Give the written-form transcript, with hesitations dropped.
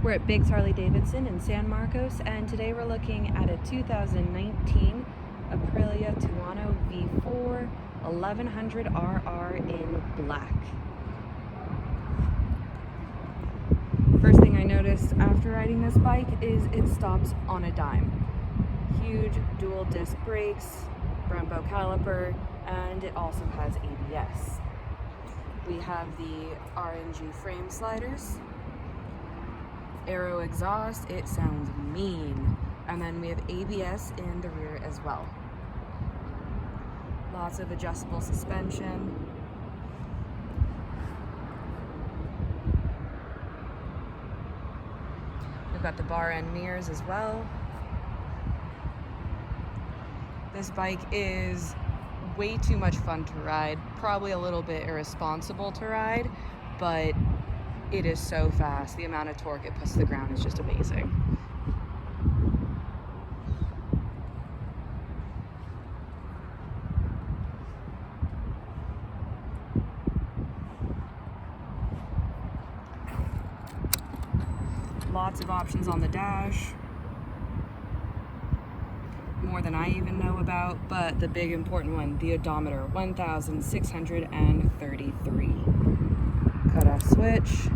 We're at Biggs Harley Davidson in San Marcos, and today we're looking at a 2019 Aprilia Tuono V4 1100RR in black. First thing I noticed after riding this bike is it stops on a dime. Huge dual disc brakes, Brembo caliper, and it also has ABS. We have the RNG frame sliders, aero exhaust, it sounds mean, and then we have ABS in the rear as well. Lots of adjustable suspension. We've got the bar end mirrors as well. This bike is way too much fun to ride, probably a little bit irresponsible to ride, but it is so fast. The amount of torque it puts to the ground is just amazing. Lots of options on the dash. More than I even know about, but the big important one, the odometer, 1,633. Cut off switch.